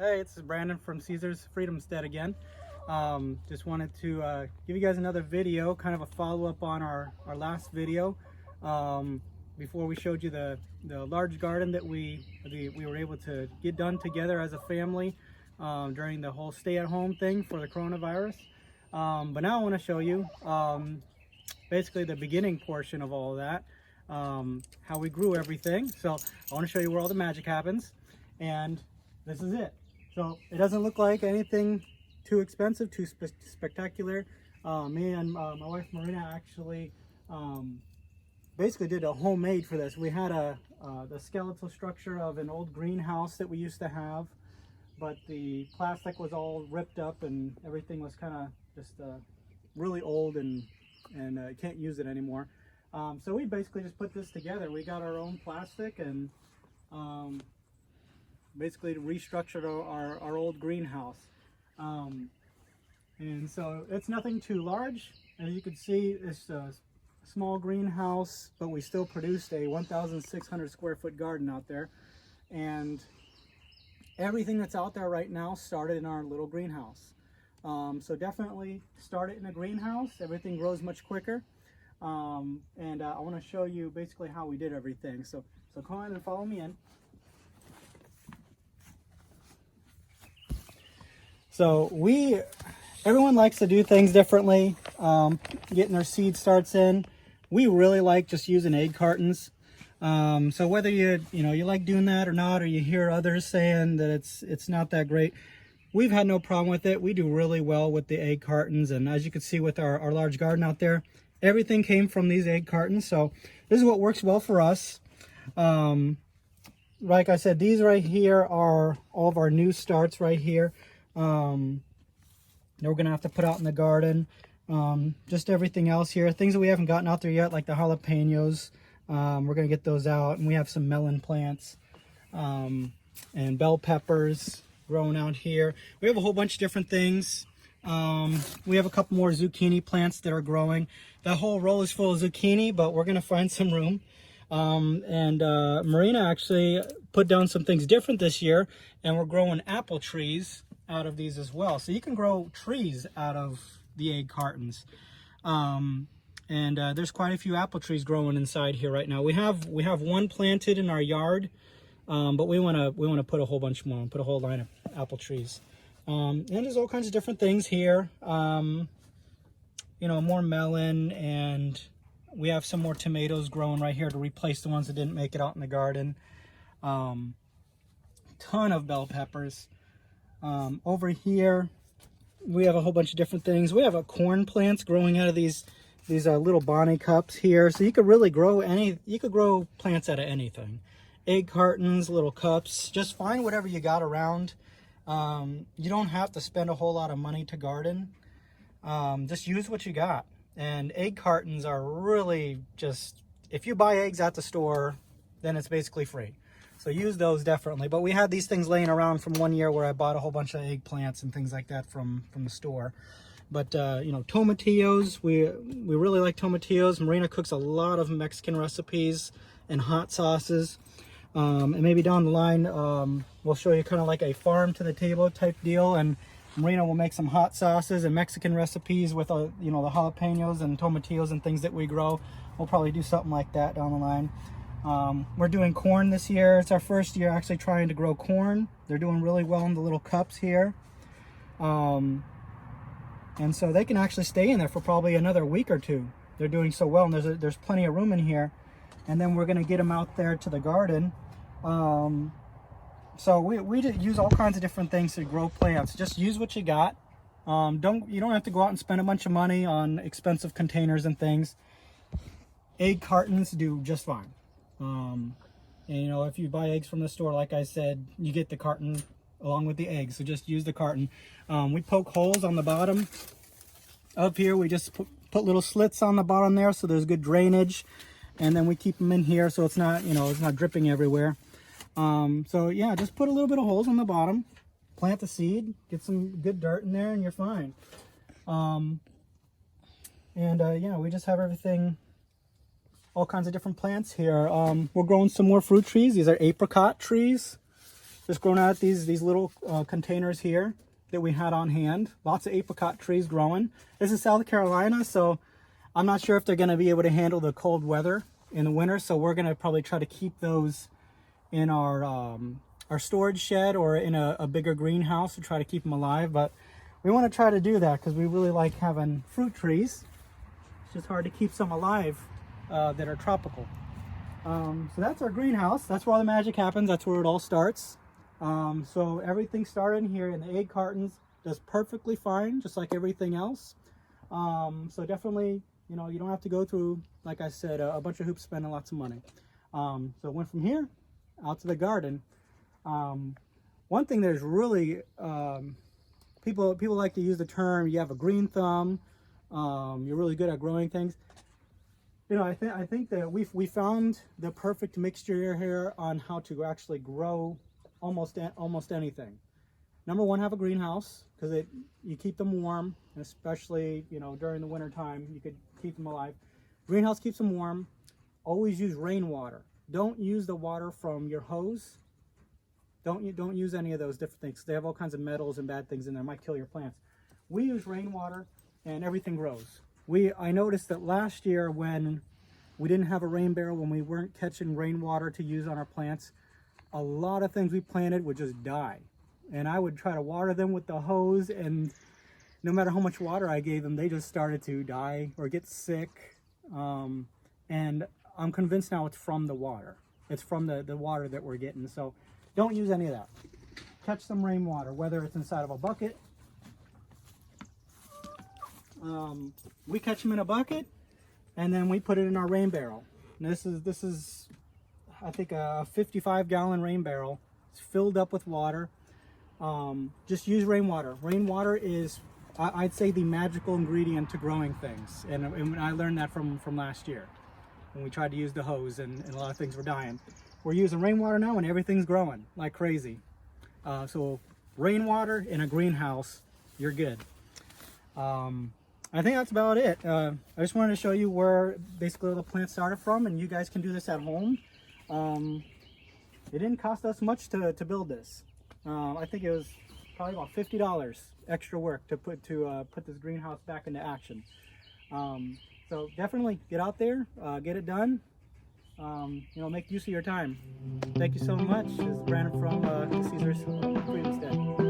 Hey, it's Brandon from Caesar's Freedomstead again. Just wanted to give you guys another video, kind of a follow-up on our last video. Before we showed you the large garden that we were able to get done together as a family during the whole stay-at-home thing for the coronavirus. But now I want to show you basically the beginning portion of all of that, how we grew everything. So I want to show you where all the magic happens, and this is it. So it doesn't look like anything too expensive, too spectacular. Me and my wife Marina actually basically did a homemade for this. We had the skeletal structure of an old greenhouse that we used to have, but the plastic was all ripped up and everything was kind of just really old and can't use it anymore. So we basically just put this together. We got our own plastic and basically restructured our old greenhouse. And so it's nothing too large. As you can see, it's a small greenhouse, but we still produced a 1,600 square foot garden out there. And everything that's out there right now started in our little greenhouse. So definitely start it in a greenhouse. Everything grows much quicker. And I want to show you basically how we did everything. So come on and follow me in. So everyone likes to do things differently, getting their seed starts in. We really like just using egg cartons. So whether you like doing that or not, or you hear others saying that it's not that great, we've had no problem with it. We do really well with the egg cartons, and as you can see with our large garden out there, everything came from these egg cartons. So this is what works well for us. Like I said, these right here are all of our new starts right here. That we're gonna have to put out in the garden. Just everything else here, things that we haven't gotten out there yet, like the jalapenos. We're gonna get those out, and we have some melon plants and bell peppers growing out here. We have a whole bunch of different things. We have a couple more zucchini plants that are growing. That whole row is full of zucchini, but we're gonna find some room. Marina actually put down some things different this year, and we're growing apple trees out of these as well. So you can grow trees out of the egg cartons. There's quite a few apple trees growing inside here right now. We have one planted in our yard, but we want to put a whole bunch more, put a whole line of apple trees. And there's all kinds of different things here. More melon, and we have some more tomatoes growing right here to replace the ones that didn't make it out in the garden. Ton of bell peppers. Over here, we have a whole bunch of different things. We have corn plants growing out of these little Bonnie cups here. So you could really grow plants out of anything. Egg cartons, little cups, just find whatever you got around. You don't have to spend a whole lot of money to garden. Just use what you got. And egg cartons are really just, if you buy eggs at the store, then it's basically free. So use those definitely. But we had these things laying around from one year where I bought a whole bunch of eggplants and things like that from the store. But tomatillos, we really like tomatillos. Marina cooks a lot of Mexican recipes and hot sauces. And maybe down the line, we'll show you kind of like a farm to the table type deal, and Marina will make some hot sauces and Mexican recipes with the jalapenos and tomatillos and things that we grow. We'll probably do something like that down the line. We're doing corn this year. It's our first year actually trying to grow corn. They're doing really well in the little cups here. And so they can actually stay in there for probably another week or two. They're doing so well, and there's plenty of room in here. And then we're gonna get them out there to the garden. So we use all kinds of different things to grow plants. Just use what you got. You don't have to go out and spend a bunch of money on expensive containers and things. Egg cartons do just fine. And if you buy eggs from the store, like I said, you get the carton along with the eggs. So just use the carton. We poke holes on the bottom. Up here, we just put little slits on the bottom there, so there's good drainage. And then we keep them in here so it's not, it's not dripping everywhere. So yeah, just put a little bit of holes on the bottom, plant the seed, get some good dirt in there, and you're fine. We just have everything, all kinds of different plants here. We're growing some more fruit trees. These are apricot trees. just grown out these little containers here that we had on hand. Lots of apricot trees growing. This is South Carolina, so I'm not sure if they're going to be able to handle the cold weather in the winter, so we're going to probably try to keep those in our storage shed or in a bigger greenhouse to try to keep them alive. But we want to try to do that because we really like having fruit trees. It's just hard to keep some alive that are tropical. So that's our greenhouse. That's where all the magic happens. That's where it all starts. So everything started in here, and the egg cartons does perfectly fine, just like everything else. So definitely, you know, you don't have to go through, like I said, a bunch of hoops spending lots of money. So it went from here out to the garden. One thing that's really, people like to use the term, you have a green thumb, you're really good at growing things. You know, I think that we found the perfect mixture here on how to actually grow almost anything. Number one, have a greenhouse, because you keep them warm, especially, you know, during the winter time, you could keep them alive. Greenhouse keeps them warm. Always use rainwater. Don't use the water from your hose. Don't use any of those different things. They have all kinds of metals and bad things in there. Might kill your plants. We use rainwater, and everything grows. I noticed that last year when we didn't have a rain barrel, when we weren't catching rainwater to use on our plants, a lot of things we planted would just die. And I would try to water them with the hose, and no matter how much water I gave them, they just started to die or get sick. And I'm convinced now it's from the water. It's from the water that we're getting. So don't use any of that. Catch some rainwater, whether it's inside of a bucket. We catch them in a bucket, and then we put it in our rain barrel. And this is I think a 55-gallon rain barrel. It's filled up with water. Just use rainwater. Rainwater is, I'd say, the magical ingredient to growing things. And I learned that from last year when we tried to use the hose and a lot of things were dying. We're using rainwater now and everything's growing like crazy. So rainwater in a greenhouse, you're good. I think that's about it. I just wanted to show you where basically the plant started from, and you guys can do this at home. It didn't cost us much to build this. I think it was probably about $50 extra work to put this greenhouse back into action. So definitely get out there, get it done. You know, make use of your time. Thank you so much. This is Brandon from Caesar's Freedomstead.